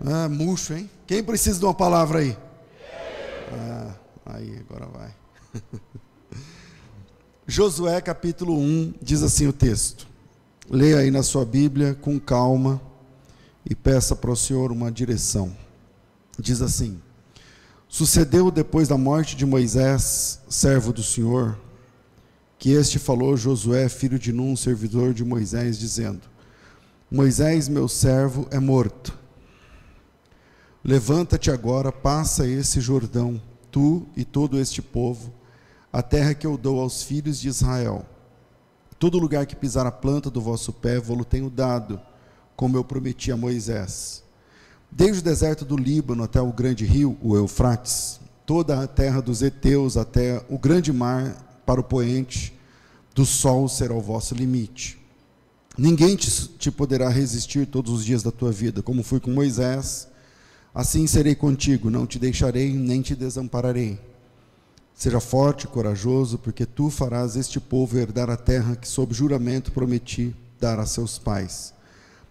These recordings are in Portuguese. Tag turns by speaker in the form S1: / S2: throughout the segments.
S1: Ah, murcho, hein? Quem precisa de uma palavra aí? Aí, agora vai. Josué capítulo 1, diz assim o texto. Leia aí na sua Bíblia com calma e peça para o Senhor uma direção. Diz assim: sucedeu depois da morte de Moisés, servo do Senhor, que este falou a Josué, filho de Num, servidor de Moisés, dizendo: Moisés, meu servo, é morto. Levanta-te agora, passa esse Jordão, tu e todo este povo, a terra que eu dou aos filhos de Israel. Todo lugar que pisar a planta do vosso pé, vou-lo tenho dado, como eu prometi a Moisés. Desde o deserto do Líbano até o grande rio, o Eufrates, toda a terra dos heteus até o grande mar, para o poente do sol será o vosso limite. Ninguém te poderá resistir todos os dias da tua vida, como fui com Moisés, assim serei contigo, não te deixarei nem te desampararei. Seja forte e corajoso, porque tu farás este povo herdar a terra que sob juramento prometi dar a seus pais.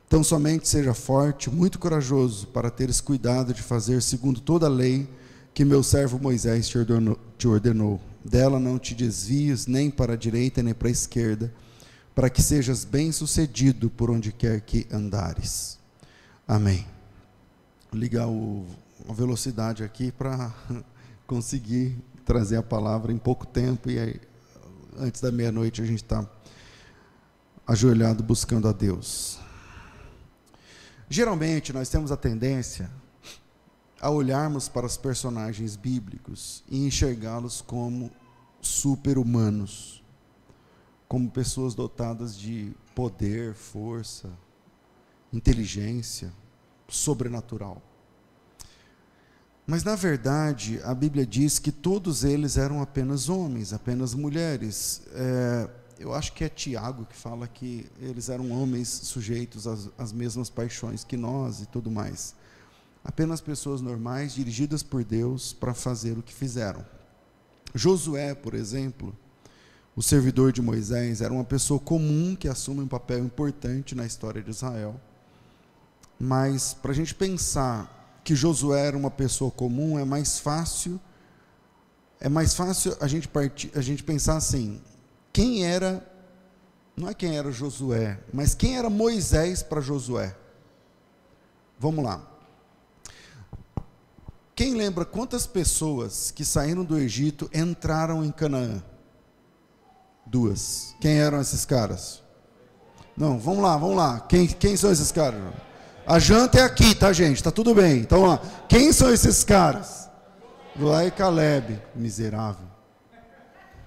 S1: Então somente seja forte, muito corajoso, para teres cuidado de fazer segundo toda a lei que meu servo Moisés te ordenou. Dela não te desvies nem para a direita nem para a esquerda, para que sejas bem-sucedido por onde quer que andares. Amém. Vou ligar a velocidade aqui para conseguir trazer a palavra em pouco tempo, e aí, antes da meia-noite a gente está ajoelhado buscando a Deus. Geralmente nós temos a tendência a olharmos para os personagens bíblicos e enxergá-los como super-humanos, como pessoas dotadas de poder, força, inteligência, sobrenatural. Mas, na verdade, a Bíblia diz que todos eles eram apenas homens, apenas mulheres. Eu acho que é Tiago que fala que eles eram homens sujeitos às mesmas paixões que nós e tudo mais. Apenas pessoas normais, dirigidas por Deus para fazer o que fizeram. Josué, por exemplo, o servidor de Moisés, era uma pessoa comum que assume um papel importante na história de Israel. Mas, para a gente pensar que Josué era uma pessoa comum, é mais fácil a gente pensar assim: não é quem era Josué, mas quem era Moisés para Josué? Vamos lá. Quem lembra quantas pessoas que saíram do Egito entraram em Canaã? 2. Quem eram esses caras? Não, vamos lá. Quem são esses caras? A janta é aqui, tá, gente? Tá tudo bem. Então, lá. Quem são esses caras? Josué e Caleb. Miserável.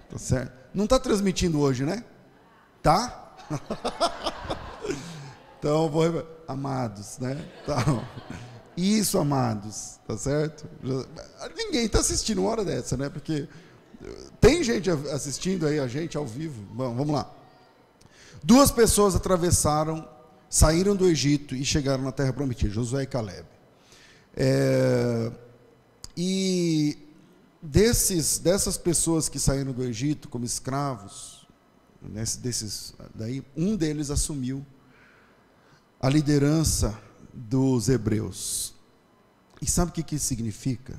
S1: Tá certo? Não está transmitindo hoje, né? Tá? Então, amados, né? Então, isso, amados. Tá certo? Ninguém está assistindo uma hora dessa, né? Porque tem gente assistindo aí a gente ao vivo. Bom, vamos lá. 2 pessoas saíram do Egito e chegaram na terra prometida, Josué e Caleb. E dessas pessoas que saíram do Egito como escravos, um deles assumiu a liderança dos hebreus. E sabe o que isso significa?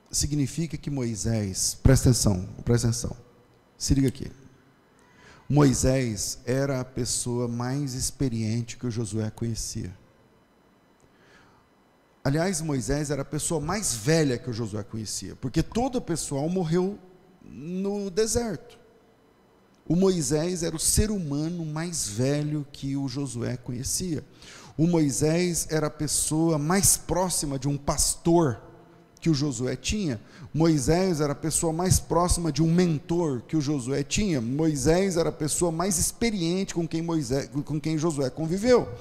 S1: Significa que Moisés, presta atenção, se liga aqui. Moisés era a pessoa mais experiente que o Josué conhecia. Aliás, Moisés era a pessoa mais velha que o Josué conhecia, porque todo o pessoal morreu no deserto. O Moisés era o ser humano mais velho que o Josué conhecia. O Moisés era a pessoa mais próxima de um pastor que o Josué tinha. Moisés era a pessoa mais próxima de um mentor que o Josué tinha. Moisés era a pessoa mais experiente com quem Josué conviveu.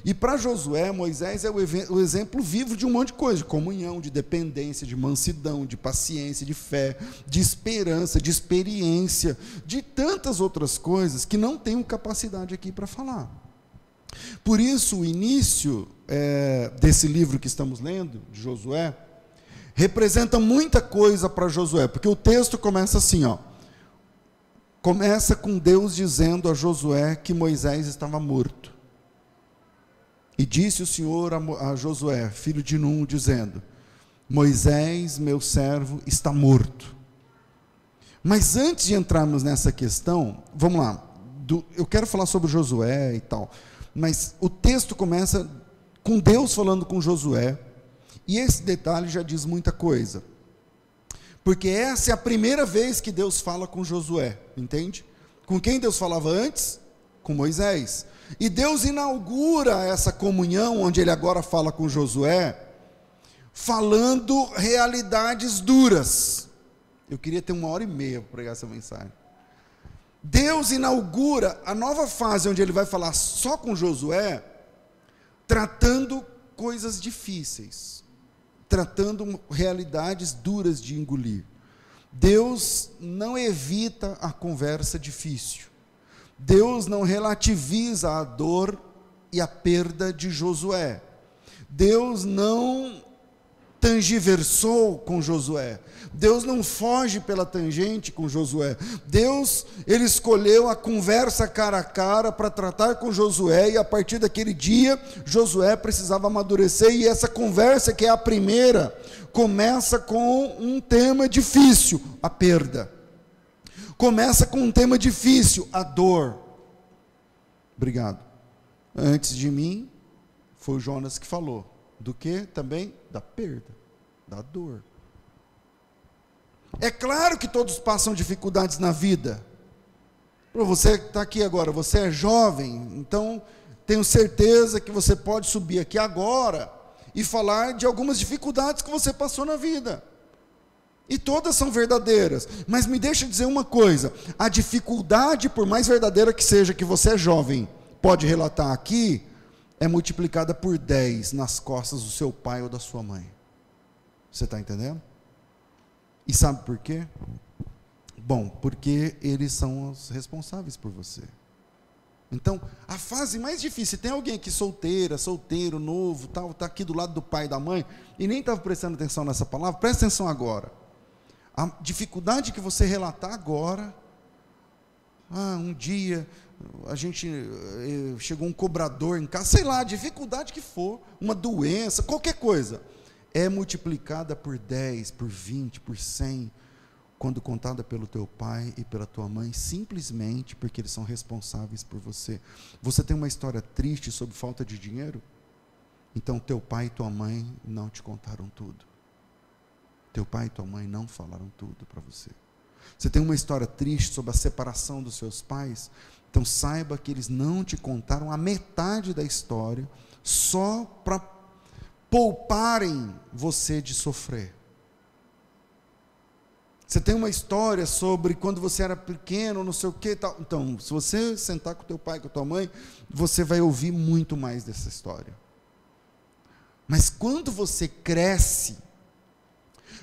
S1: E para Josué, Moisés é o exemplo vivo de um monte de coisa, de comunhão, de dependência, de mansidão, de paciência, de fé, de esperança, de experiência, de tantas outras coisas que não tenho capacidade aqui para falar. Por isso, o início desse livro que estamos lendo, de Josué, representa muita coisa para Josué, porque o texto começa assim, começa com Deus dizendo a Josué que Moisés estava morto. E disse o Senhor a Josué, filho de Num, dizendo: Moisés, meu servo, está morto. Mas antes de entrarmos nessa questão, vamos lá, eu quero falar sobre Josué e tal, mas o texto começa com Deus falando com Josué, e esse detalhe já diz muita coisa, porque essa é a primeira vez que Deus fala com Josué, entende? Com quem Deus falava antes? Com Moisés. E Deus inaugura essa comunhão, onde Ele agora fala com Josué, falando realidades duras. Eu queria ter 1h30 para pregar essa mensagem. Deus inaugura a nova fase, onde Ele vai falar só com Josué, tratando coisas difíceis, tratando realidades duras de engolir. Deus não evita a conversa difícil. Deus não relativiza a dor e a perda de Josué. Deus não tangiversou com Josué. Deus não foge pela tangente com Josué. Deus, Ele escolheu a conversa cara a cara para tratar com Josué, e a partir daquele dia, Josué precisava amadurecer, e essa conversa, que é a primeira, começa com um tema difícil, a perda. Começa com um tema difícil, a dor. Obrigado. Antes de mim, foi o Jonas que falou. Do que também? Da perda, da dor. É claro que todos passam dificuldades na vida. Para você que está aqui agora, você é jovem, então tenho certeza que você pode subir aqui agora e falar de algumas dificuldades que você passou na vida. E todas são verdadeiras, mas me deixa dizer uma coisa: a dificuldade, por mais verdadeira que seja, que você é jovem, pode relatar aqui, é multiplicada por 10 nas costas do seu pai ou da sua mãe. Você está entendendo? E sabe por quê? Bom, porque eles são os responsáveis por você. Então, a fase mais difícil, tem alguém aqui solteiro, novo, tal, está aqui do lado do pai e da mãe, e nem estava prestando atenção nessa palavra, presta atenção agora. A dificuldade que você relatar agora, um dia chegou um cobrador em casa, sei lá, a dificuldade que for, uma doença, qualquer coisa, é multiplicada por 10, por 20, por 100, quando contada pelo teu pai e pela tua mãe, simplesmente porque eles são responsáveis por você. Você tem uma história triste sobre falta de dinheiro? Então teu pai e tua mãe não te contaram tudo. Teu pai e tua mãe não falaram tudo para você. Você tem uma história triste sobre a separação dos seus pais? Então saiba que eles não te contaram a metade da história, só para pouparem você de sofrer. Você tem uma história sobre quando você era pequeno, não sei o que, tal. Então, se você sentar com teu pai, com a tua mãe, você vai ouvir muito mais dessa história. Mas quando você cresce,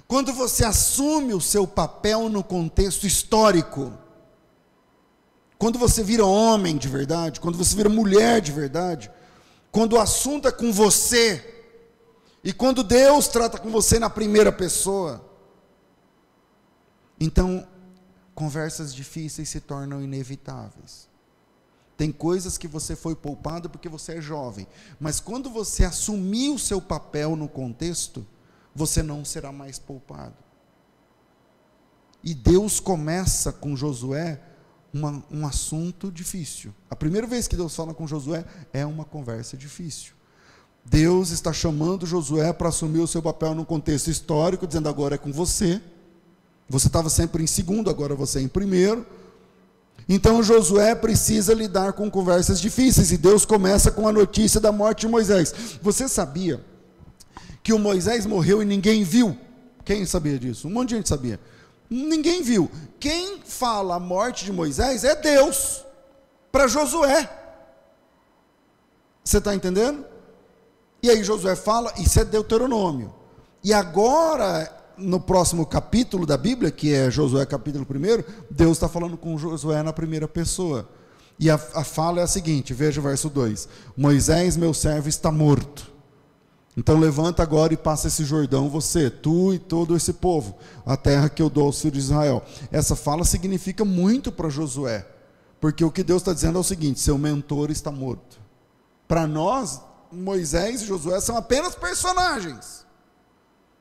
S1: quando você assume o seu papel no contexto histórico, quando você vira homem de verdade, quando você vira mulher de verdade, quando o assunto é com você, e quando Deus trata com você na primeira pessoa, então, conversas difíceis se tornam inevitáveis. Tem coisas que você foi poupado porque você é jovem, mas quando você assumir o seu papel no contexto, você não será mais poupado. E Deus começa com Josué um assunto difícil. A primeira vez que Deus fala com Josué é uma conversa difícil. Deus está chamando Josué para assumir o seu papel no contexto histórico, dizendo: agora é com você. Você estava sempre em segundo, agora você é em primeiro. Então Josué precisa lidar com conversas difíceis, e Deus começa com a notícia da morte de Moisés. Você sabia que o Moisés morreu e ninguém viu? Quem sabia disso? Um monte de gente sabia. Ninguém viu. Quem fala a morte de Moisés é Deus, para Josué. Você está entendendo? E aí Josué fala, isso é Deuteronômio. E agora, no próximo capítulo da Bíblia, que é Josué capítulo 1, Deus está falando com Josué na primeira pessoa. E a fala é a seguinte, veja o verso 2. Moisés, meu servo, está morto. Então levanta agora e passa esse Jordão, você, tu e todo esse povo, a terra que eu dou aos filhos de Israel. Essa fala significa muito para Josué, porque o que Deus está dizendo é o seguinte: seu mentor está morto. Para nós, Moisés e Josué são apenas personagens.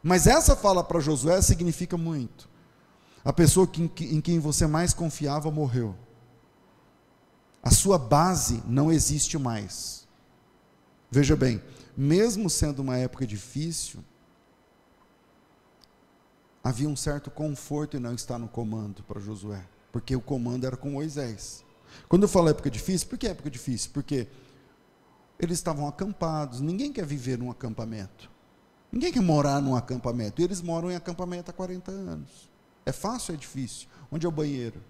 S1: Mas essa fala para Josué significa muito. A pessoa em quem você mais confiava morreu. A sua base não existe mais. Veja bem, mesmo sendo uma época difícil, havia um certo conforto em não estar no comando para Josué, porque o comando era com Moisés. Quando eu falo época difícil, por que época difícil? Porque eles estavam acampados, ninguém quer viver num acampamento, ninguém quer morar num acampamento, e eles moram em acampamento há 40 anos. É fácil ou é difícil? Onde é o banheiro?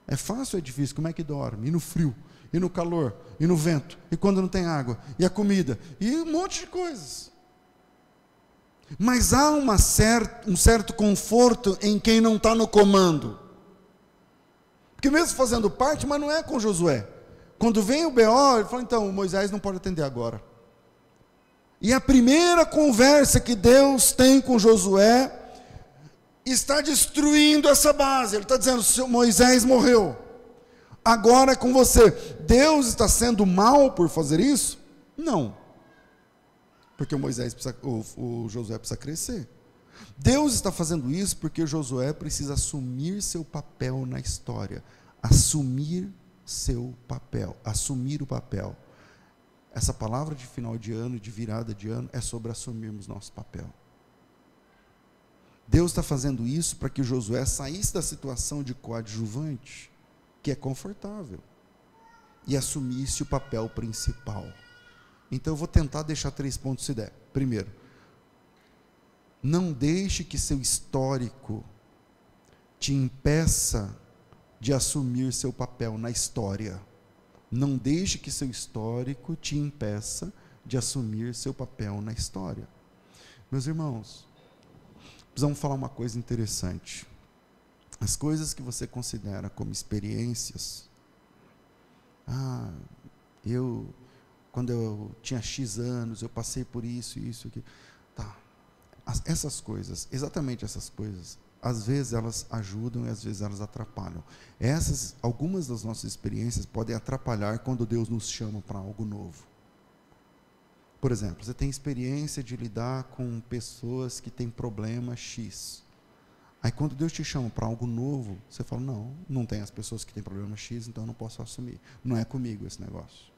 S1: É fácil ou é difícil? Como é que dorme? E no frio? E no calor? E no vento? E quando não tem água? E a comida? E um monte de coisas. Mas há um certo conforto em quem não está no comando. Porque mesmo fazendo parte, mas não é com Josué. Quando vem o BO, ele fala, então, Moisés não pode atender agora. E a primeira conversa que Deus tem com Josué está destruindo essa base. Ele está dizendo, Moisés morreu, agora é com você. Deus está sendo mal por fazer isso? Não, porque o Josué precisa crescer. Deus está fazendo isso porque Josué precisa assumir seu papel na história. Assumir seu papel, assumir o papel. Essa palavra de final de ano, de virada de ano, é sobre assumirmos nosso papel. Deus está fazendo isso para que Josué saísse da situação de coadjuvante, que é confortável, e assumisse o papel principal. Então eu vou tentar deixar 3 pontos se der. Primeiro, não deixe que seu histórico te impeça de assumir seu papel na história. Não deixe que seu histórico te impeça de assumir seu papel na história. Meus irmãos, precisamos falar uma coisa interessante. As coisas que você considera como experiências, quando eu tinha X anos, eu passei por isso, aqui. Tá. Essas coisas, exatamente essas coisas, às vezes elas ajudam e às vezes elas atrapalham. Algumas das nossas experiências podem atrapalhar quando Deus nos chama para algo novo. Por exemplo, você tem experiência de lidar com pessoas que têm problema X. Aí quando Deus te chama para algo novo, você fala, não tem as pessoas que têm problema X, então eu não posso assumir. Não é comigo esse negócio.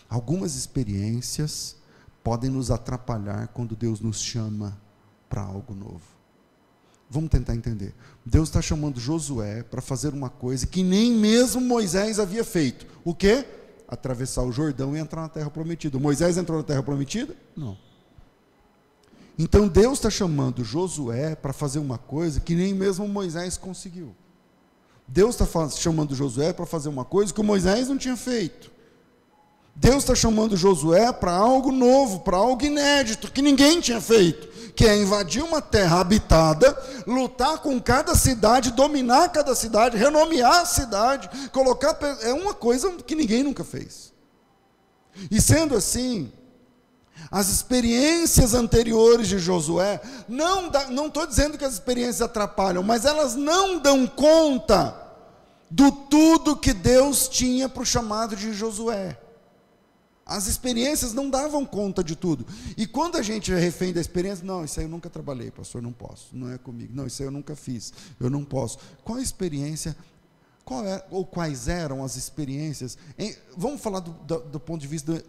S1: Algumas experiências podem nos atrapalhar quando Deus nos chama para algo novo. Vamos tentar entender. Deus está chamando Josué para fazer uma coisa que nem mesmo Moisés havia feito. O quê? Atravessar o Jordão e entrar na terra prometida. Moisés entrou na terra prometida? Não. Então Deus está chamando Josué para fazer uma coisa que nem mesmo Moisés conseguiu. Deus está chamando Josué para fazer uma coisa que o Moisés não tinha feito. Deus está chamando Josué para algo novo, para algo inédito, que ninguém tinha feito, que é invadir uma terra habitada, lutar com cada cidade, dominar cada cidade, renomear a cidade, é uma coisa que ninguém nunca fez. E sendo assim, as experiências anteriores de Josué, não estou dizendo que as experiências atrapalham, mas elas não dão conta do tudo que Deus tinha para o chamado de Josué. As experiências não davam conta de tudo. E quando a gente é refém da experiência, não, isso aí eu nunca trabalhei, pastor, não posso, não é comigo. Não, isso aí eu nunca fiz, eu não posso. Qual a experiência, ou quais eram as experiências? Vamos falar do ponto de vista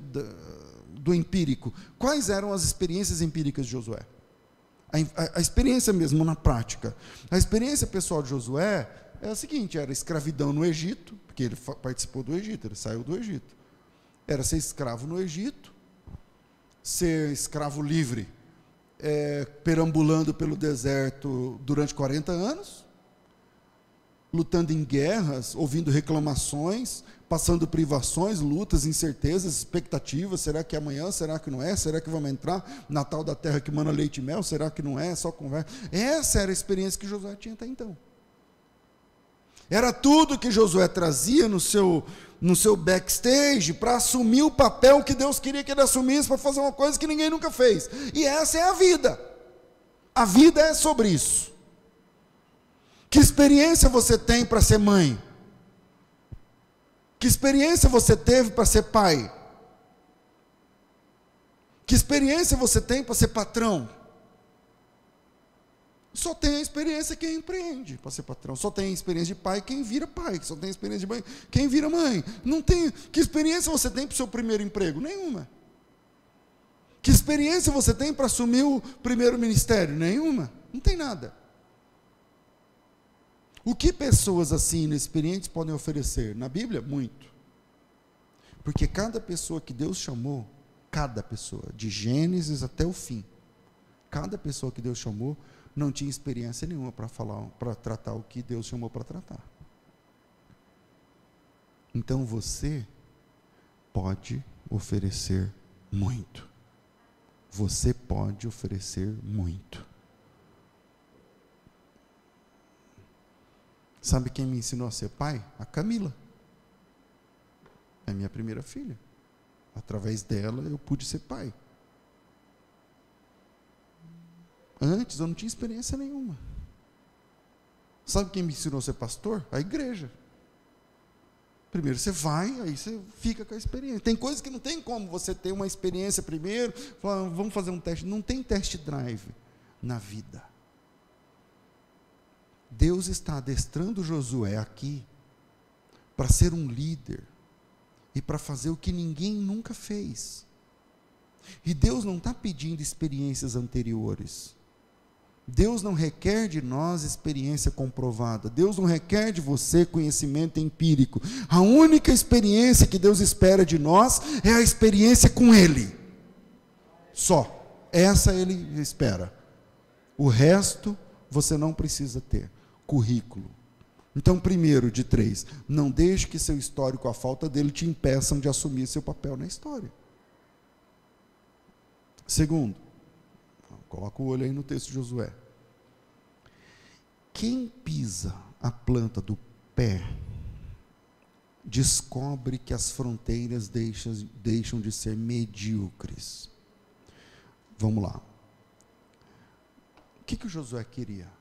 S1: do empírico. Quais eram as experiências empíricas de Josué? A experiência mesmo na prática. A experiência pessoal de Josué é a seguinte, era escravidão no Egito, porque ele participou do Egito, ele saiu do Egito. Era ser escravo no Egito, ser escravo livre, perambulando pelo deserto durante 40 anos, lutando em guerras, ouvindo reclamações, passando privações, lutas, incertezas, expectativas, será que é amanhã, será que não é, será que vamos entrar na tal da terra que mana leite e mel, será que não é, só conversa. Essa era a experiência que Josué tinha até então. Era tudo que Josué trazia no seu backstage para assumir o papel que Deus queria que ele assumisse, para fazer uma coisa que ninguém nunca fez. E essa é a vida. A vida é sobre isso. Que experiência você tem para ser mãe? Que experiência você teve para ser pai? Que experiência você tem para ser patrão? Só tem a experiência quem empreende para ser patrão. Só tem a experiência de pai quem vira pai. Só tem a experiência de mãe quem vira mãe. Não tem. Que experiência você tem para o seu primeiro emprego? Nenhuma. Que experiência você tem para assumir o primeiro ministério? Nenhuma. Não tem nada. O que pessoas assim, inexperientes, podem oferecer? Na Bíblia, muito. Porque cada pessoa que Deus chamou, cada pessoa, de Gênesis até o fim, cada pessoa que Deus chamou, não tinha experiência nenhuma para falar, para tratar o que Deus chamou para tratar. Então você pode oferecer muito. Você pode oferecer muito. Sabe quem me ensinou a ser pai? A Camila. É minha primeira filha. Através dela eu pude ser pai. Antes eu não tinha experiência nenhuma. Sabe quem me ensinou a ser pastor? A igreja. Primeiro você vai, aí você fica com a experiência. Tem coisas que não tem como você ter uma experiência primeiro, falar, vamos fazer um teste. Não tem test drive na vida. Deus está adestrando Josué aqui para ser um líder e para fazer o que ninguém nunca fez. E Deus não está pedindo experiências anteriores. Deus não requer de nós experiência comprovada. Deus não requer de você conhecimento empírico. A única experiência que Deus espera de nós é a experiência com Ele. Só. Essa Ele espera. O resto você não precisa ter. Currículo. Então, primeiro de 3, não deixe que seu histórico, a falta dele, te impeçam de assumir seu papel na história. Segundo, coloca o olho aí no texto de Josué. Quem pisa a planta do pé, descobre que as fronteiras deixam de ser medíocres. Vamos lá. O que o Josué queria?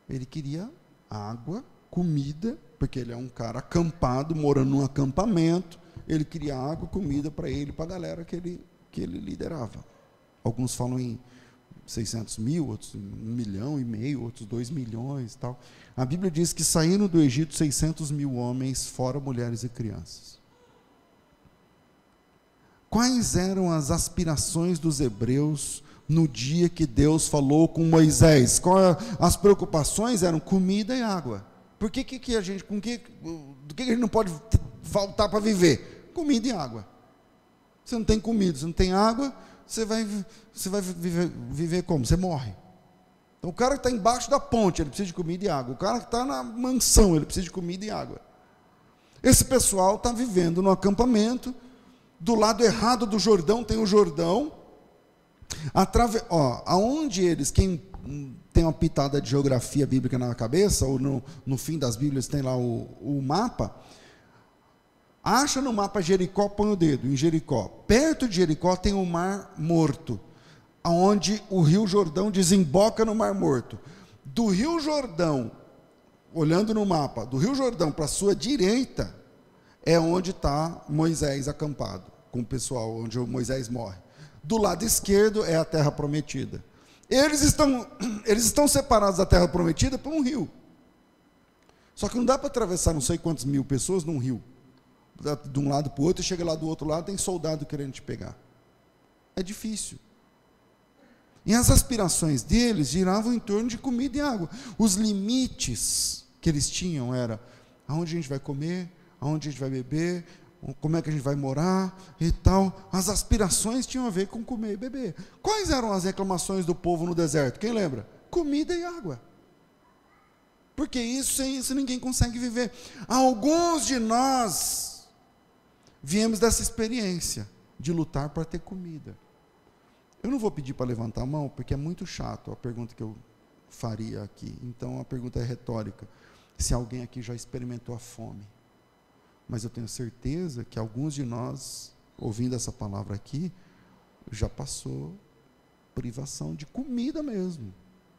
S1: Ele queria água, comida, porque ele é um cara acampado, morando num acampamento. Ele queria água, comida para ele, para a galera que ele liderava. Alguns falam em 600 mil, outros 1,5 milhão, outros 2 milhões, tal. A Bíblia diz que saíram do Egito 600 mil homens, fora mulheres e crianças. Quais eram as aspirações dos hebreus no dia que Deus falou com Moisés? As preocupações eram comida e água. Por que a gente, do que a gente não pode faltar para viver? Comida e água. Você não tem comida, você não tem água, você vai viver como? Você morre. Então o cara que está embaixo da ponte, ele precisa de comida e água. O cara que está na mansão, ele precisa de comida e água. Esse pessoal está vivendo no acampamento. Do lado errado do Jordão tem o Jordão. Aonde eles, quem tem uma pitada de geografia bíblica na cabeça, ou no fim das Bíblias tem lá o mapa, acha no mapa Jericó, põe o dedo em Jericó. Perto de Jericó tem o Mar Morto, onde o Rio Jordão desemboca no Mar Morto. Do Rio Jordão, olhando no mapa, do Rio Jordão para a sua direita, é onde está Moisés acampado, com o pessoal, onde o Moisés morre. Do lado esquerdo é a terra prometida. Eles estão separados da terra prometida por um rio. Só que não dá para atravessar não sei quantas mil pessoas num rio. De um lado para o outro, e chega lá do outro lado, tem soldado querendo te pegar. É difícil. E as aspirações deles giravam em torno de comida e água. Os limites que eles tinham era aonde a gente vai comer, aonde a gente vai beber, como é que a gente vai morar e tal. As aspirações tinham a ver com comer e beber. Quais eram as reclamações do povo no deserto? Quem lembra? Comida e água. Porque sem isso ninguém consegue viver. Alguns de nós viemos dessa experiência de lutar para ter comida. Eu não vou pedir para levantar a mão, porque é muito chato a pergunta que eu faria aqui. Então a pergunta é retórica. Se alguém aqui já experimentou a fome. Mas eu tenho certeza que alguns de nós, ouvindo essa palavra aqui, já passou privação de comida mesmo.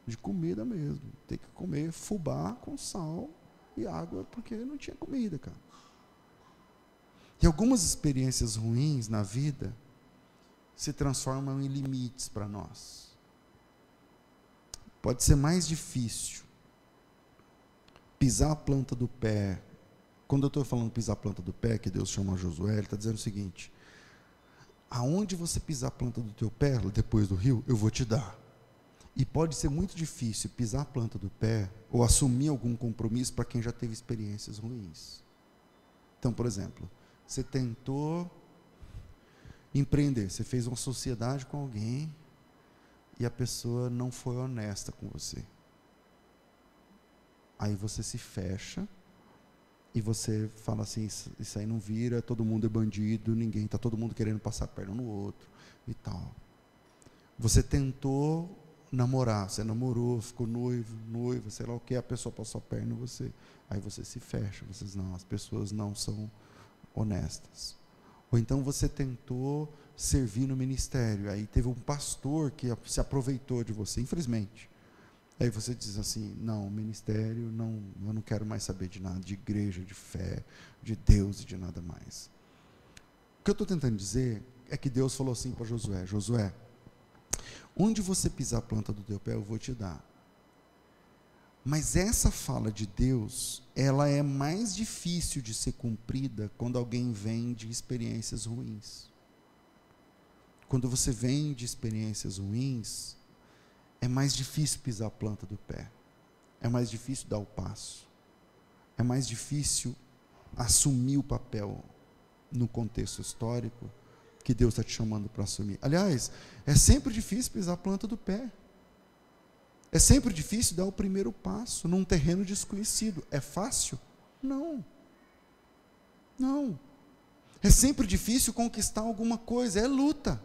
S1: De comida mesmo. Tem que comer fubá com sal e água, porque não tinha comida, cara. E algumas experiências ruins na vida se transformam em limites para nós. Pode ser mais difícil pisar a planta do pé. Quando eu estou falando pisar a planta do pé, que Deus chama Josué, Ele está dizendo o seguinte: aonde você pisar a planta do teu pé, depois do rio, eu vou te dar. E pode ser muito difícil pisar a planta do pé ou assumir algum compromisso para quem já teve experiências ruins. Então, por exemplo, você tentou empreender, você fez uma sociedade com alguém e a pessoa não foi honesta com você. Aí você se fecha e você fala assim: isso aí não vira, todo mundo é bandido, ninguém, está todo mundo querendo passar a perna no outro e tal. Você tentou namorar, você namorou, ficou noiva, sei lá o que, a pessoa passou a perna em você. Aí você se fecha, você diz: não, as pessoas não são honestas. Ou então você tentou servir no ministério, aí teve um pastor que se aproveitou de você, infelizmente. Aí você diz assim: não, ministério, não, eu não quero mais saber de nada, de igreja, de fé, de Deus e de nada mais. O que eu estou tentando dizer é que Deus falou assim para Josué: Josué, onde você pisar a planta do teu pé, eu vou te dar. Mas essa fala de Deus, ela é mais difícil de ser cumprida quando alguém vem de experiências ruins. Quando você vem de experiências ruins, é mais difícil pisar a planta do pé. É mais difícil dar o passo. É mais difícil assumir o papel no contexto histórico que Deus está te chamando para assumir. Aliás, é sempre difícil pisar a planta do pé. É sempre difícil dar o primeiro passo num terreno desconhecido. É fácil? Não. Não. É sempre difícil conquistar alguma coisa. É luta.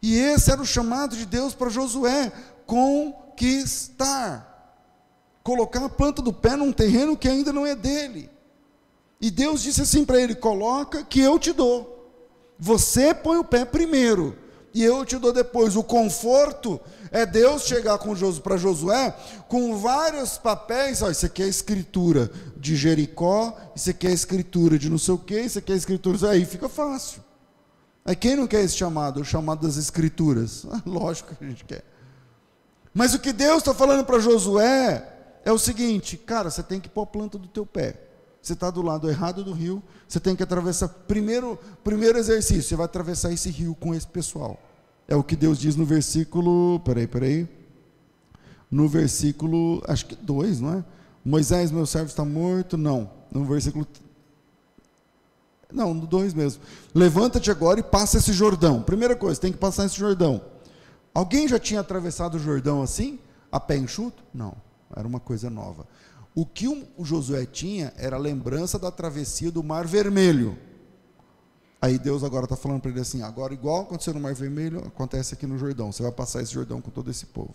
S1: E esse era o chamado de Deus para Josué: conquistar. Colocar a planta do pé num terreno que ainda não é dele. E Deus disse assim para ele: coloca que eu te dou. Você põe o pé primeiro e eu te dou depois. O conforto é Deus chegar para Josué com vários papéis. Ó, isso aqui é a escritura de Jericó, isso aqui é a escritura de não sei o que, isso aqui é a escritura. Aí fica fácil. Aí quem não quer esse chamado? O chamado das escrituras. Lógico que a gente quer. Mas o que Deus está falando para Josué é o seguinte: cara, você tem que pôr a planta do teu pé. Você está do lado errado do rio, você tem que atravessar. Primeiro exercício, você vai atravessar esse rio com esse pessoal. É o que Deus diz no versículo, peraí. No versículo, acho que 2, não é? Moisés, meu servo, está morto. Não, no versículo... Não, no 2 mesmo. Levanta-te agora e passa esse Jordão. Primeira coisa, tem que passar esse Jordão. Alguém já tinha atravessado o Jordão assim? A pé enxuto? Não, era uma coisa nova. O que o Josué tinha era a lembrança da travessia do Mar Vermelho. Aí Deus agora está falando para ele assim: agora igual aconteceu no Mar Vermelho, acontece aqui no Jordão. Você vai passar esse Jordão com todo esse povo.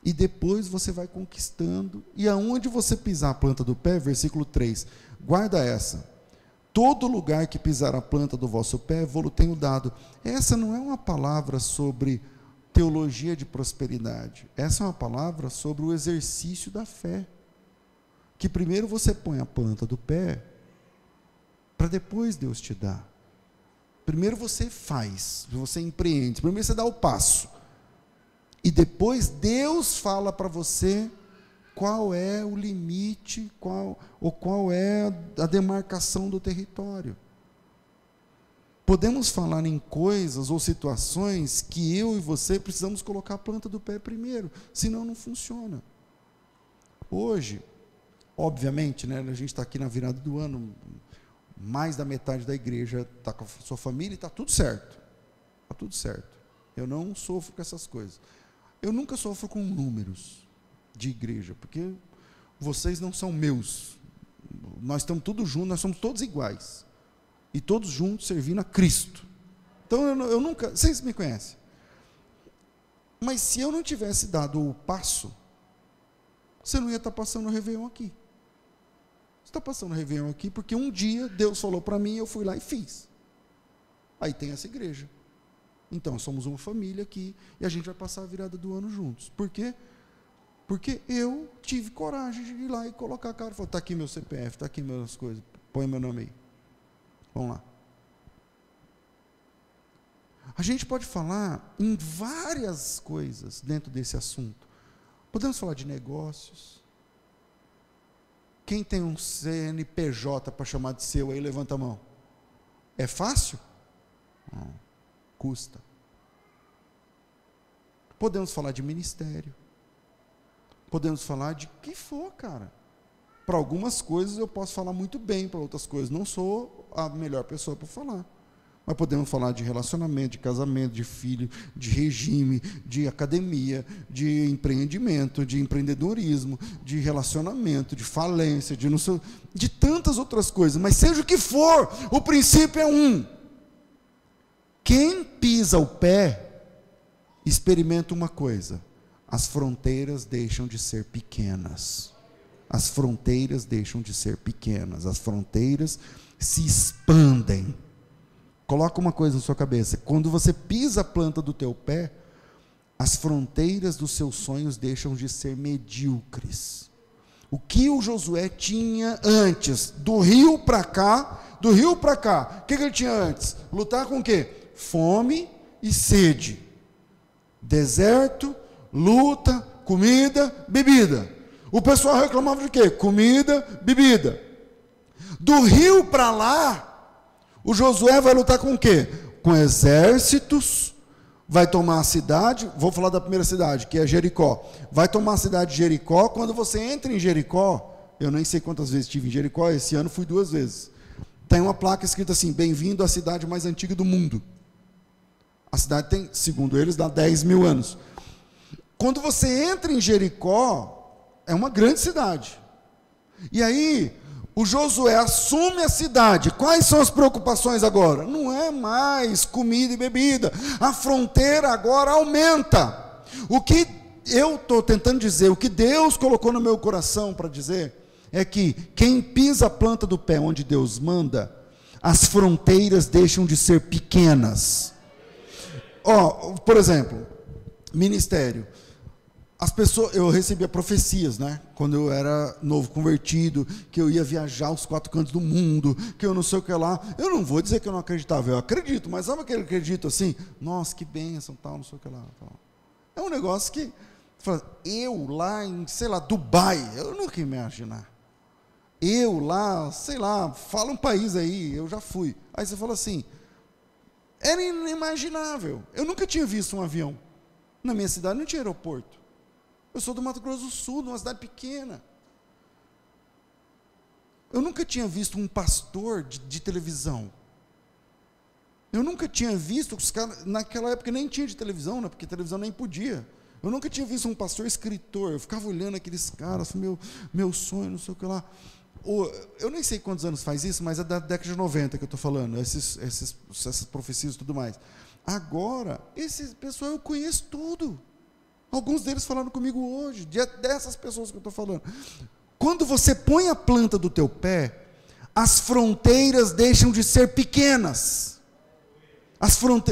S1: E depois você vai conquistando. E aonde você pisar a planta do pé, versículo 3, guarda essa: todo lugar que pisar a planta do vosso pé, vou-lo tenho dado. Essa não é uma palavra sobre teologia de prosperidade. Essa é uma palavra sobre o exercício da fé. Que primeiro você põe a planta do pé, para depois Deus te dar. Primeiro você faz, você empreende, primeiro você dá o passo. E depois Deus fala para você qual é o limite, qual é a demarcação do território. Podemos falar em coisas ou situações que eu e você precisamos colocar a planta do pé primeiro, senão não funciona. Hoje, obviamente, né, a gente está aqui na virada do ano, mais da metade da igreja está com a sua família e está tudo certo. Está tudo certo. Eu não sofro com essas coisas. Eu nunca sofro com números de igreja, porque vocês não são meus. Nós estamos todos juntos, nós somos todos iguais. E todos juntos servindo a Cristo. Então eu nunca, vocês me conhecem. Mas se eu não tivesse dado o passo, você não ia estar passando o Réveillon aqui. Você está passando o Réveillon aqui porque um dia Deus falou para mim e eu fui lá e fiz. Aí tem essa igreja. Então somos uma família aqui e a gente vai passar a virada do ano juntos. Por quê? Porque eu tive coragem de ir lá e colocar a cara. Falar: está aqui meu CPF, está aqui minhas coisas, põe meu nome aí. Vamos lá. A gente pode falar em várias coisas dentro desse assunto. Podemos falar de negócios. Quem tem um CNPJ para chamar de seu aí, levanta a mão. É fácil? Não, custa. Podemos falar de ministério. Podemos falar de que for, cara. Para algumas coisas eu posso falar muito bem, para outras coisas não sou a melhor pessoa para falar. Mas podemos falar de relacionamento, de casamento, de filho, de regime, de academia, de empreendimento, de empreendedorismo, de relacionamento, de falência, de tantas outras coisas. Mas seja o que for, o princípio é um. Quem pisa o pé, experimenta uma coisa: as fronteiras deixam de ser pequenas. As fronteiras deixam de ser pequenas. As fronteiras se expandem. Coloca uma coisa na sua cabeça: quando você pisa a planta do teu pé, as fronteiras dos seus sonhos deixam de ser medíocres. O que o Josué tinha antes, do rio para cá, o que ele tinha antes? Lutar com o quê? Fome e sede. Deserto, luta, comida, bebida. O pessoal reclamava de quê? Comida, bebida. Do rio para lá, o Josué vai lutar com o quê? Com exércitos, vai tomar a cidade. Vou falar da primeira cidade, que é Jericó. Vai tomar a cidade de Jericó. Quando você entra em Jericó, eu nem sei quantas vezes estive em Jericó, esse ano fui 2 vezes. Tem uma placa escrita assim: bem-vindo à cidade mais antiga do mundo. A cidade tem, segundo eles, dá 10 mil anos. Quando você entra em Jericó, é uma grande cidade. E aí, o Josué assume a cidade. Quais são as preocupações agora? Não é mais comida e bebida. A fronteira agora aumenta. O que eu estou tentando dizer, o que Deus colocou no meu coração para dizer, é que quem pisa a planta do pé onde Deus manda, as fronteiras deixam de ser pequenas. Por exemplo, ministério. As pessoas, eu recebia profecias, né? Quando eu era novo convertido, que eu ia viajar aos 4 cantos do mundo, que eu não sei o que lá. Eu não vou dizer que eu não acreditava, eu acredito, mas sabe aquele acredito assim? Nossa, que bênção, tal, não sei o que lá. Tal. É um negócio que, eu lá em, sei lá, Dubai, eu nunca ia imaginar. Eu lá, sei lá, fala um país aí, eu já fui. Aí você fala assim, era inimaginável. Eu nunca tinha visto um avião. Na minha cidade não tinha aeroporto. Eu sou do Mato Grosso do Sul, de uma cidade pequena. Eu nunca tinha visto um pastor de televisão. Eu nunca tinha visto, os caras, naquela época nem tinha de televisão, né, porque televisão nem podia. Eu nunca tinha visto um pastor escritor. Eu ficava olhando aqueles caras, meu sonho, não sei o que lá. Eu nem sei quantos anos faz isso, mas é da década de 90 que eu estou falando, essas profecias e tudo mais. Agora, esse pessoal eu conheço tudo. Alguns deles falaram comigo hoje, dessas pessoas que eu estou falando. Quando você põe a planta do teu pé, as fronteiras deixam de ser pequenas.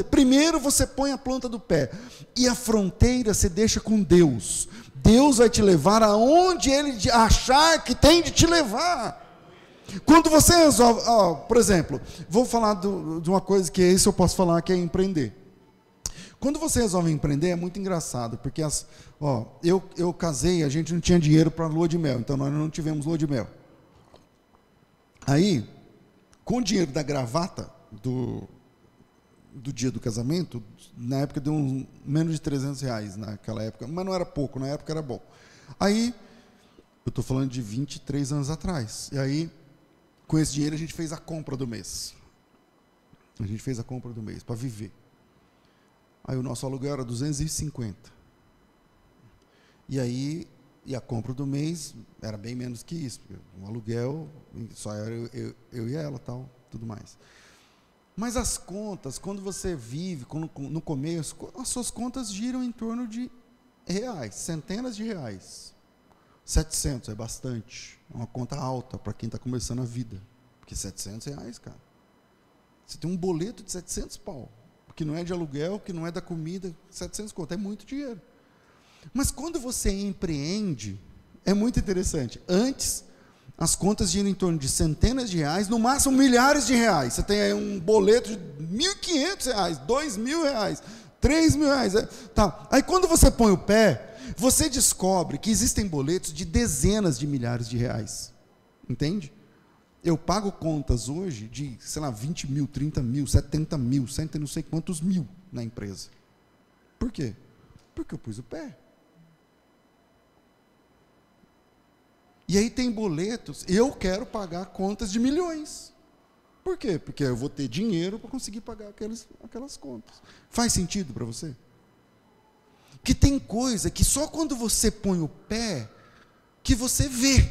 S1: Primeiro você põe a planta do pé, e a fronteira você deixa com Deus. Deus vai te levar aonde Ele achar que tem de te levar. Quando você resolve, por exemplo, vou falar de uma coisa que isso eu posso falar, que é empreender. Quando você resolve empreender, é muito engraçado, porque eu casei, a gente não tinha dinheiro para lua de mel, então nós não tivemos lua de mel. Aí, com o dinheiro da gravata, do dia do casamento, na época deu menos de R$300 naquela época, mas não era pouco, na época era bom. Aí, eu estou falando de 23 anos atrás, e aí, com esse dinheiro a gente fez a compra do mês. A gente fez a compra do mês, para viver. Aí o nosso aluguel era 250. E aí, a compra do mês era bem menos que isso. O aluguel, só era eu e ela, tal, tudo mais. Mas as contas, quando você vive, no começo, as suas contas giram em torno de reais, centenas de reais. 700 é bastante. É uma conta alta para quem está começando a vida. Porque R$700, cara. Você tem um boleto de 700 pau. Que não é de aluguel, que não é da comida, 700 conto, é muito dinheiro. Mas quando você empreende, é muito interessante. Antes, as contas giram em torno de centenas de reais, no máximo milhares de reais. Você tem aí um boleto de R$1.500, R$2.000, R$3.000. Tá. Aí quando você põe o pé, você descobre que existem boletos de dezenas de milhares de reais. Entende? Eu pago contas hoje de, sei lá, 20 mil, 30 mil, 70 mil, cento e não sei quantos mil na empresa. Por quê? Porque eu pus o pé. E aí tem boletos, eu quero pagar contas de milhões. Por quê? Porque eu vou ter dinheiro para conseguir pagar aquelas contas. Faz sentido para você? Que tem coisa que só quando você põe o pé, que você vê,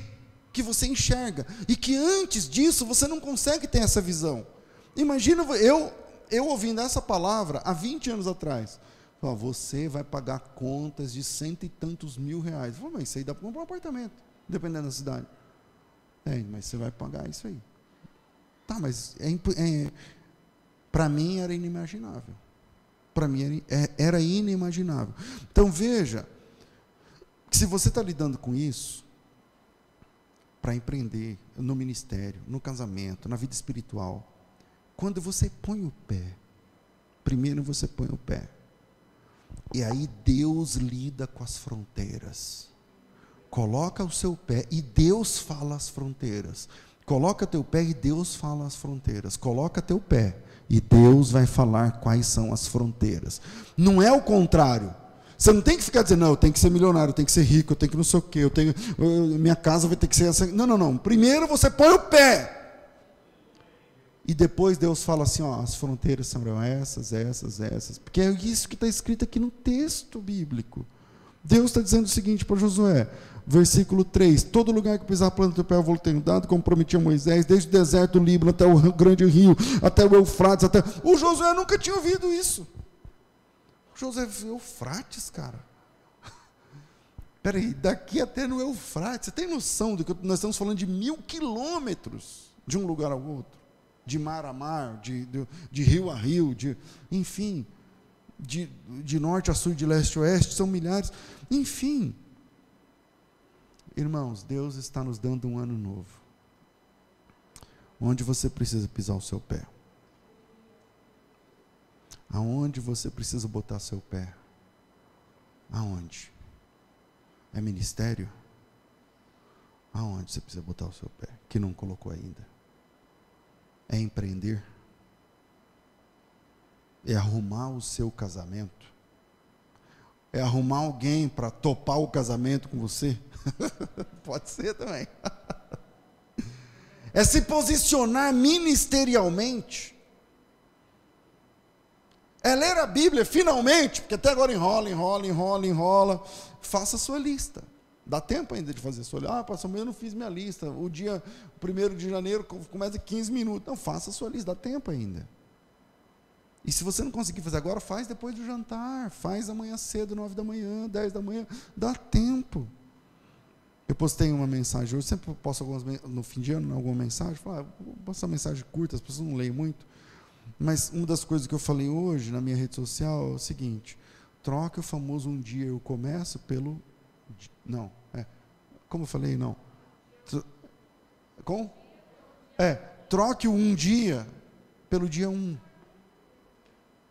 S1: que você enxerga, e que antes disso você não consegue ter essa visão. Imagina eu ouvindo essa palavra há 20 anos atrás. Você vai pagar contas de cento e tantos mil reais. Mas isso aí dá para comprar um apartamento, dependendo da cidade. Mas você vai pagar isso aí. Tá, mas para mim era inimaginável. Para mim era inimaginável. Então veja, que se você está lidando com isso, para empreender, no ministério, no casamento, na vida espiritual, quando você põe o pé, primeiro você põe o pé, e aí Deus lida com as fronteiras. Coloca o seu pé e Deus fala as fronteiras. Coloca teu pé e Deus fala as fronteiras. Coloca teu pé e Deus vai falar quais são as fronteiras. Não é o contrário. Você não tem que ficar dizendo, não, eu tenho que ser milionário, eu tenho que ser rico, eu tenho que não sei o quê, minha casa vai ter que ser essa. Não. Primeiro você põe o pé. E depois Deus fala assim, as fronteiras são essas. Porque é isso que está escrito aqui no texto bíblico. Deus está dizendo o seguinte para Josué, versículo 3, todo lugar que pisar a planta do pé eu vou tenho dado, como prometi a Moisés, desde o deserto do Líbano até o grande rio, até o Eufrates, o Josué nunca tinha ouvido isso. Josué, Eufrates, cara. Peraí, daqui até no Eufrates, você tem noção de que nós estamos falando de 1.000 quilômetros de um lugar ao outro, de mar a mar, de rio a rio, enfim, de norte a sul, de leste a oeste, são milhares, enfim. Irmãos, Deus está nos dando um ano novo, onde você precisa pisar o seu pé. Aonde você precisa botar seu pé? Aonde? É ministério? Aonde você precisa botar o seu pé? Que não colocou ainda. É empreender? É arrumar o seu casamento? É arrumar alguém para topar o casamento com você? Pode ser também. É se posicionar ministerialmente? É ler a Bíblia, finalmente, porque até agora enrola. Faça a sua lista. Dá tempo ainda de fazer a sua lista. Pastor, eu não fiz minha lista. O dia 1º de janeiro começa em 15 minutos. Não, faça a sua lista, dá tempo ainda. E se você não conseguir fazer agora, faz depois do jantar. Faz amanhã cedo, 9 da manhã, 10 da manhã. Dá tempo. Eu postei uma mensagem hoje, sempre posto no fim de ano, alguma mensagem. Vou postar uma mensagem curta, as pessoas não leem muito. Mas uma das coisas que eu falei hoje na minha rede social é o seguinte: troque o famoso um dia eu começo pelo... Não, como eu falei, não. Troque o um dia pelo dia 1.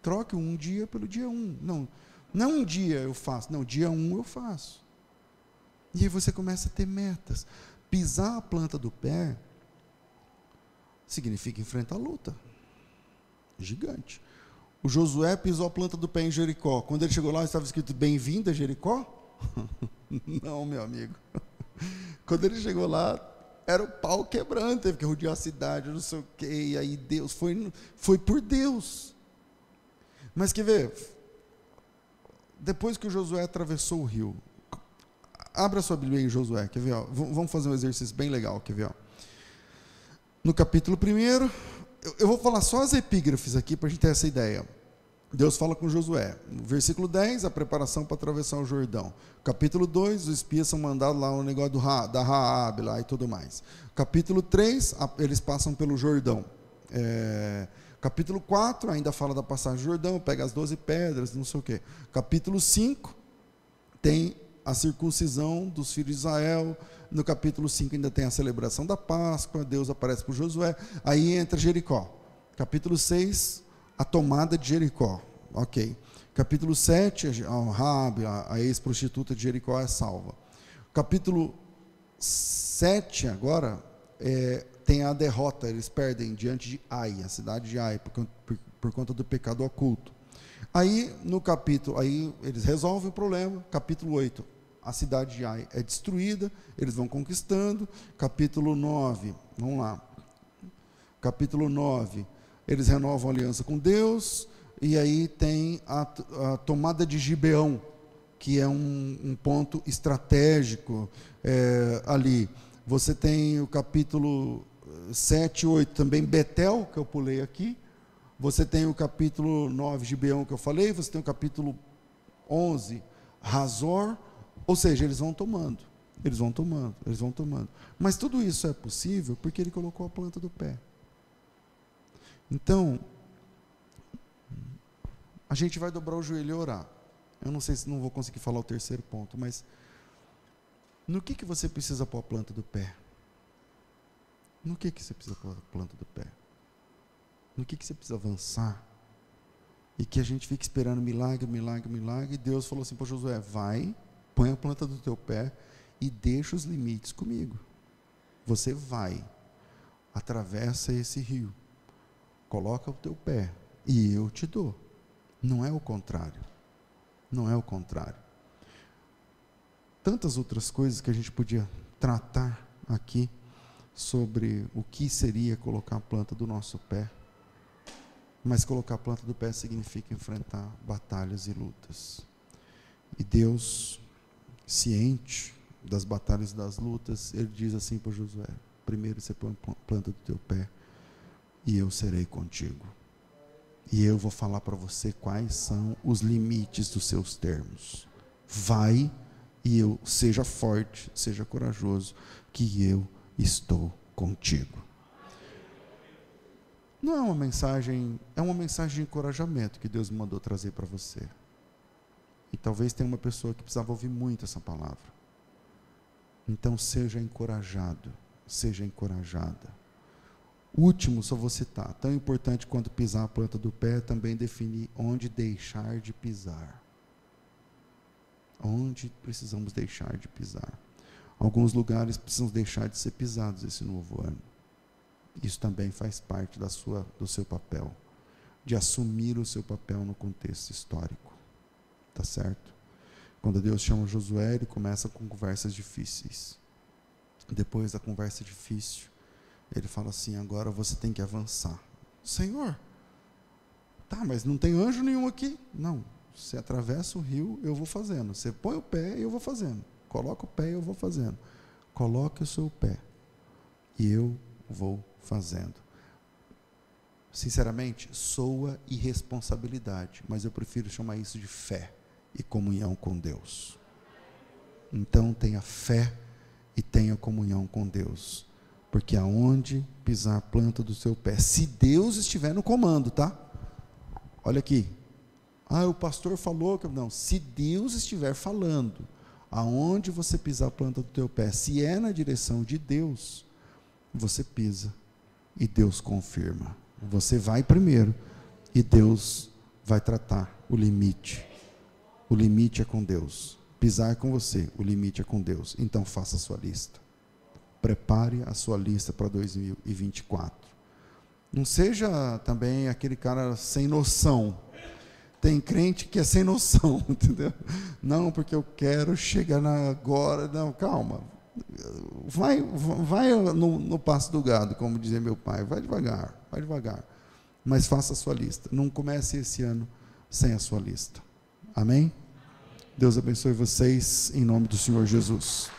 S1: Troque o um dia pelo dia 1. Não um dia eu faço, não, dia 1 eu faço. E aí você começa a ter metas. Pisar a planta do pé significa enfrentar a luta. Gigante. O Josué pisou a planta do pé em Jericó. Quando ele chegou lá, estava escrito bem-vindo a Jericó? Não, meu amigo. Quando ele chegou lá, era o pau quebrando, teve que rodear a cidade, não sei o quê, e aí Deus, foi por Deus. Mas quer ver? Depois que o Josué atravessou o rio, abra sua Bíblia em Josué, quer ver? Vamos fazer um exercício bem legal, quer ver? No capítulo 1, eu vou falar só as epígrafes aqui para a gente ter essa ideia. Deus fala com Josué. No versículo 10, a preparação para atravessar o Jordão. Capítulo 2, os espias são mandados lá, o negócio da Raabe lá e tudo mais. Capítulo 3, eles passam pelo Jordão. Capítulo 4, ainda fala da passagem do Jordão, pega as 12 pedras, não sei o quê. Capítulo 5, tem a circuncisão dos filhos de Israel. No capítulo 5 ainda tem a celebração da Páscoa, Deus aparece para Josué, aí entra Jericó. Capítulo 6, a tomada de Jericó, ok. Capítulo 7, Raabe, a ex-prostituta de Jericó, é salva. Capítulo 7 agora, tem a derrota, eles perdem diante de Ai, a cidade de Ai, por conta do pecado oculto. Aí, no capítulo, aí eles resolvem o problema. Capítulo 8, a cidade de Ai é destruída, eles vão conquistando. Capítulo 9, vamos lá. Capítulo 9, eles renovam a aliança com Deus, e aí tem a tomada de Gibeão, que é um ponto estratégico ali. Você tem o capítulo 7 e 8, também Betel, que eu pulei aqui. Você tem o capítulo 9, Gibeão, que eu falei. Você tem o capítulo 11, Razor. Ou seja, eles vão tomando. Mas tudo isso é possível porque ele colocou a planta do pé. Então, a gente vai dobrar o joelho e orar. Eu não sei se não vou conseguir falar o terceiro ponto, mas no que você precisa pôr a planta do pé? No que você precisa pôr a planta do pé? No que você precisa avançar? E que a gente fica esperando milagre, e Deus falou assim para Josué: vai, põe a planta do teu pé e deixa os limites comigo. Você vai, atravessa esse rio, coloca o teu pé e eu te dou. Não é o contrário. Tantas outras coisas que a gente podia tratar aqui sobre o que seria colocar a planta do nosso pé. Mas colocar a planta do pé significa enfrentar batalhas e lutas. E Deus, ciente das batalhas e das lutas, Ele diz assim para Josué: primeiro você põe a planta do teu pé e eu serei contigo. E eu vou falar para você quais são os limites dos seus termos. Vai e eu, seja forte, seja corajoso, que eu estou contigo. Não é uma mensagem, é uma mensagem de encorajamento que Deus me mandou trazer para você. E talvez tenha uma pessoa que precisava ouvir muito essa palavra. Então seja encorajado, seja encorajada. Último, só vou citar, tão importante quanto pisar a planta do pé, também definir onde deixar de pisar. Onde precisamos deixar de pisar. Alguns lugares precisam deixar de ser pisados esse novo ano. Isso também faz parte do seu papel, de assumir o seu papel no contexto histórico. Tá certo? Quando Deus chama Josué, ele começa com conversas difíceis. Depois da conversa difícil, ele fala assim: agora você tem que avançar. Senhor, tá, mas não tem anjo nenhum aqui. Não, você atravessa o rio, eu vou fazendo. Você põe o pé, eu vou fazendo. Coloca o pé, eu vou fazendo. Coloque o seu pé e eu vou fazendo. Sinceramente, soa irresponsabilidade, mas eu prefiro chamar isso de fé e comunhão com Deus. Então tenha fé e tenha comunhão com Deus, porque aonde pisar a planta do seu pé, se Deus estiver no comando, tá? Olha aqui, o pastor falou que não, se Deus estiver falando, aonde você pisar a planta do teu pé, se é na direção de Deus, você pisa e Deus confirma. Você vai primeiro e Deus vai tratar o limite. O limite é com Deus. Pisar é com você, o limite é com Deus. Então faça a sua lista. Prepare a sua lista para 2024. Não seja também aquele cara sem noção. Tem crente que é sem noção, entendeu? Não, porque eu quero chegar agora. Não, calma. Vai no passo do gado, como dizia meu pai. Vai devagar. Mas faça a sua lista. Não comece esse ano sem a sua lista. Amém? Deus abençoe vocês, em nome do Senhor Jesus.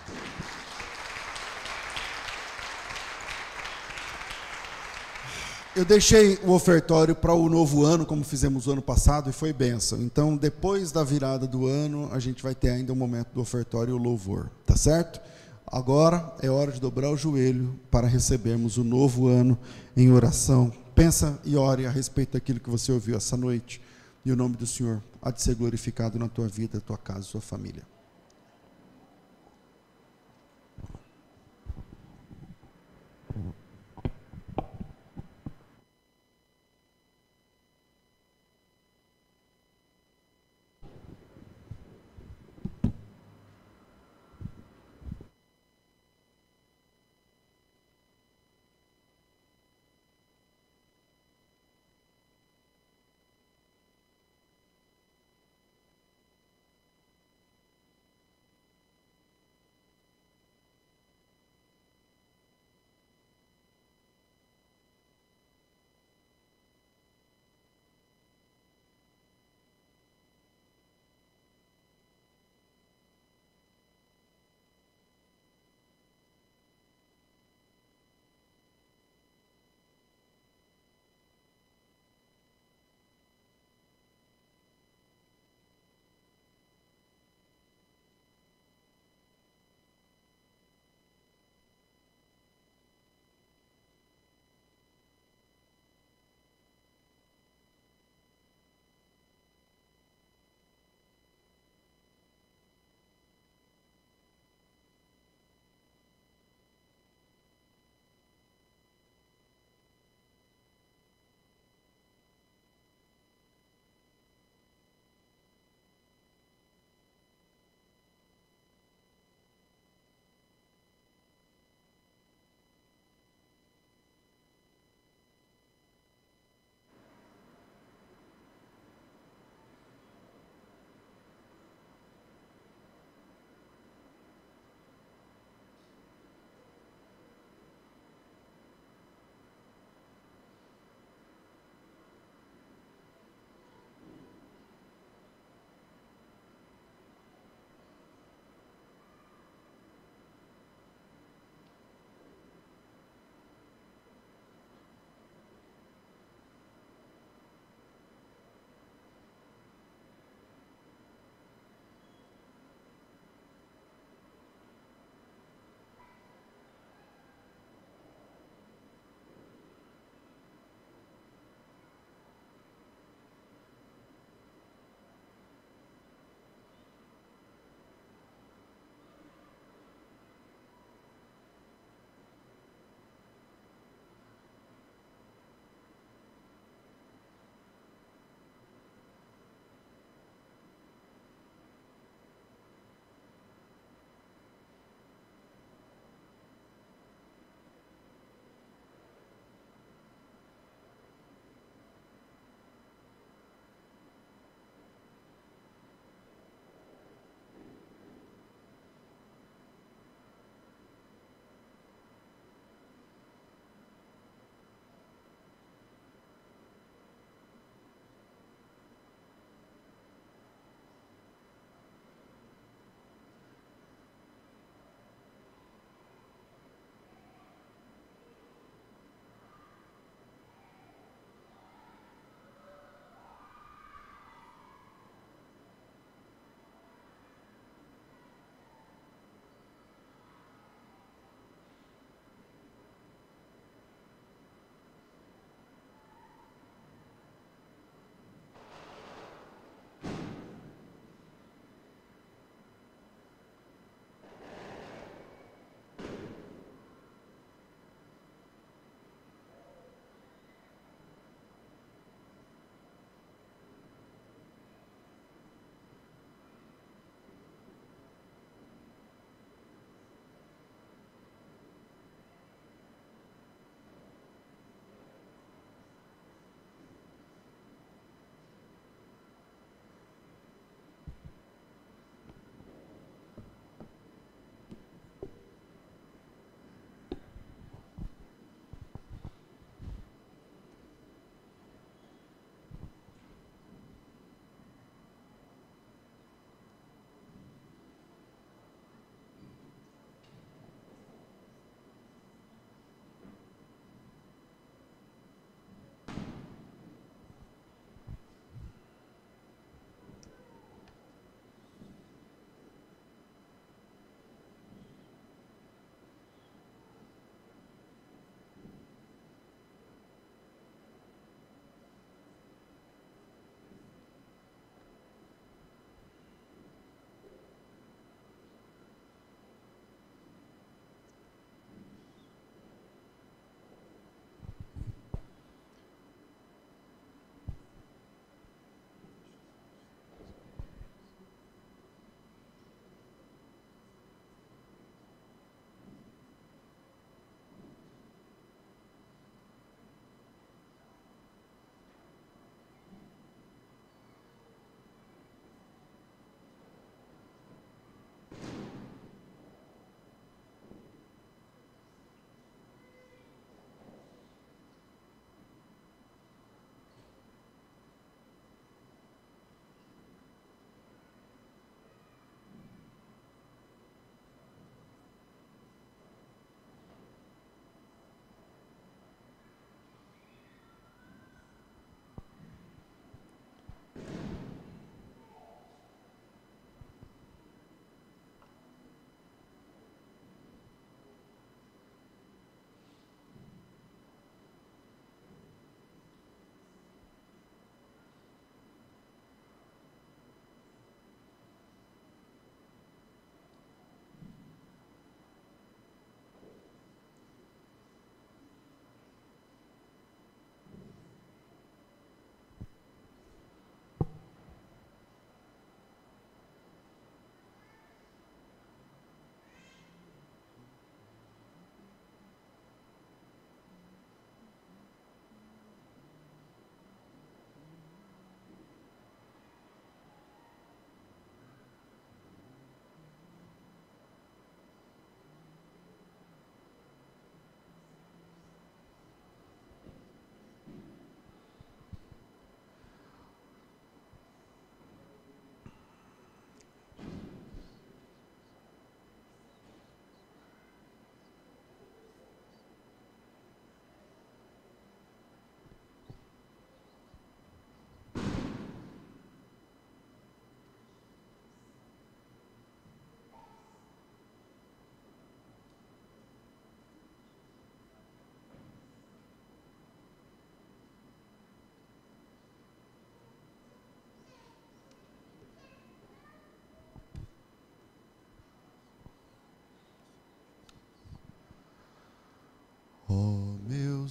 S1: Eu deixei o ofertório para o novo ano, como fizemos o ano passado, e foi bênção. Então, depois da virada do ano, a gente vai ter ainda um momento do ofertório e o louvor, tá certo? Agora é hora de dobrar o joelho para recebermos o novo ano em oração. Pensa e ore a respeito daquilo que você ouviu essa noite, e o nome do Senhor há de ser glorificado na tua vida, tua casa e sua família.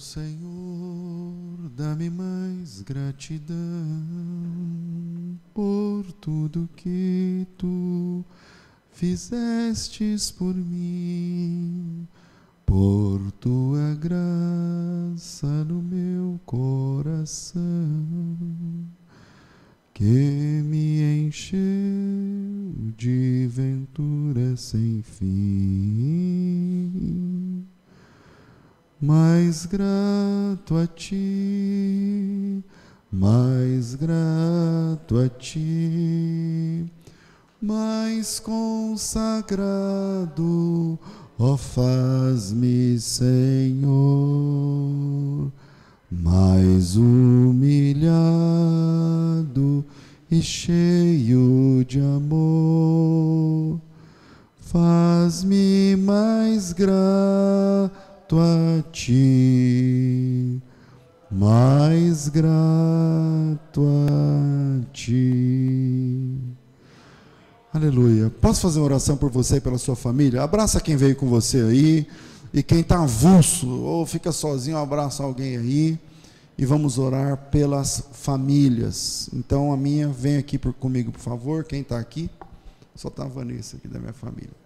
S1: Senhor, dá-me mais gratidão por tudo que tu fizestes por mim, por tua graça no meu coração, que me encheu de ventura sem fim. Mais grato a ti, mais grato a ti, mais consagrado, ó faz-me, Senhor, mais humilhado e cheio de amor, faz-me mais grato a ti, mais grato a ti. Aleluia. Posso fazer uma oração por você e pela sua família? Abraça quem veio com você aí, e quem está avulso ou fica sozinho, abraça alguém aí, e vamos orar pelas famílias. Então a minha, vem aqui comigo, por favor. Quem está aqui? Só está a Vanessa aqui da minha família.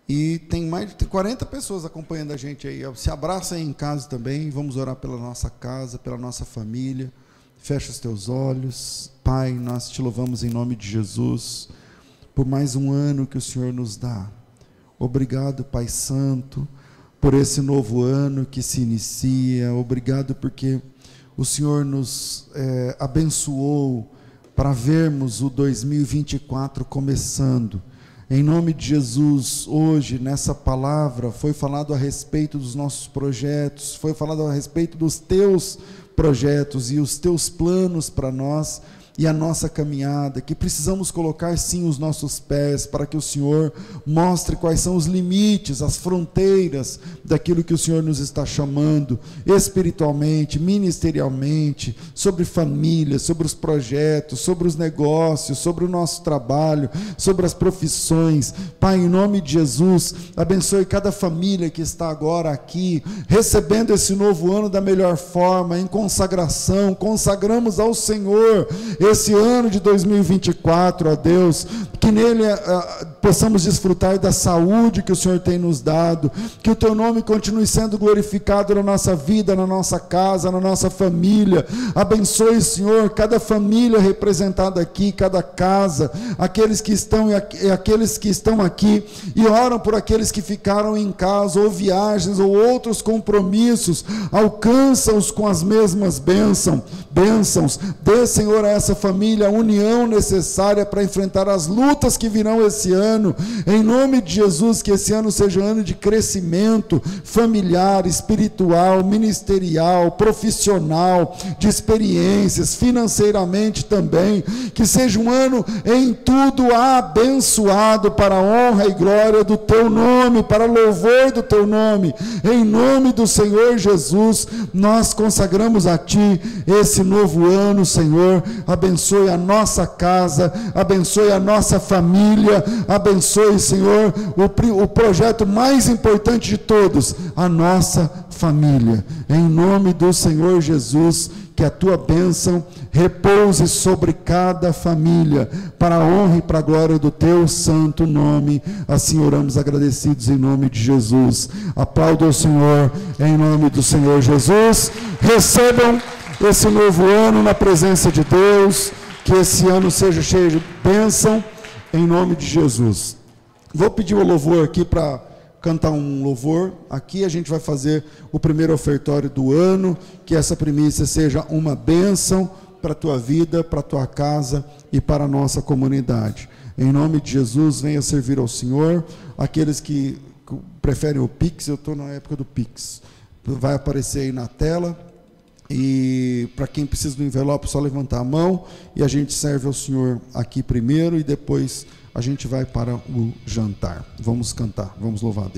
S1: E tem mais de 40 pessoas acompanhando a gente aí. Se abraça aí em casa também. Vamos orar pela nossa casa, pela nossa família. Fecha os teus olhos. Pai, nós te louvamos em nome de Jesus por mais um ano que o Senhor nos dá. Obrigado, Pai Santo, por esse novo ano que se inicia. Obrigado porque o Senhor nos abençoou para vermos o 2024 começando. Em nome de Jesus, hoje, nessa palavra, foi falado a respeito dos nossos projetos, foi falado a respeito dos teus projetos e os teus planos para nós e a nossa caminhada, que precisamos colocar sim os nossos pés para que o Senhor mostre quais são os limites, as fronteiras daquilo que o Senhor nos está chamando, espiritualmente, ministerialmente, sobre família, sobre os projetos, sobre os negócios, sobre o nosso trabalho, sobre as profissões. Pai, em nome de Jesus, abençoe cada família que está agora aqui, recebendo esse novo ano da melhor forma, em consagração. Consagramos ao Senhor esse ano de 2024, ó Deus, que nele possamos desfrutar da saúde que o Senhor tem nos dado, que o teu nome continue sendo glorificado na nossa vida, na nossa casa, na nossa família. Abençoe, Senhor, cada família representada aqui, cada casa, aqueles que estão e aqueles que estão aqui, e oram por aqueles que ficaram em casa, ou viagens, ou outros compromissos. Alcança-os com as mesmas bênçãos. Dê, Senhor, a essa família a união necessária para enfrentar as lutas que virão esse ano. Em nome de Jesus, que esse ano seja um ano de crescimento familiar, espiritual, ministerial, profissional, de experiências, financeiramente também. Que seja um ano em tudo abençoado para a honra e glória do teu nome, para louvor do teu nome. Em nome do Senhor Jesus, nós consagramos a ti esse novo ano, Senhor. Abençoe a nossa casa, abençoe a nossa família, abençoe, Senhor, o projeto mais importante de todos, a nossa família. Em nome do Senhor Jesus, que a tua bênção repouse sobre cada família, para a honra e para a glória do teu santo nome. Assim oramos agradecidos em nome de Jesus. Aplauda o Senhor em nome do Senhor Jesus. Recebam esse novo ano na presença de Deus, que esse ano seja cheio de bênção, em nome de Jesus. Vou pedir o louvor aqui para cantar um louvor. Aqui a gente vai fazer o primeiro ofertório do ano, que essa primícia seja uma bênção para a tua vida, para a tua casa e para a nossa comunidade. Em nome de Jesus, venha servir ao Senhor. Aqueles que preferem o Pix, eu estou na época do Pix, vai aparecer aí na tela. E para quem precisa do envelope, só levantar a mão e a gente serve ao Senhor aqui primeiro e depois a gente vai para o jantar. Vamos cantar, vamos louvar a Deus.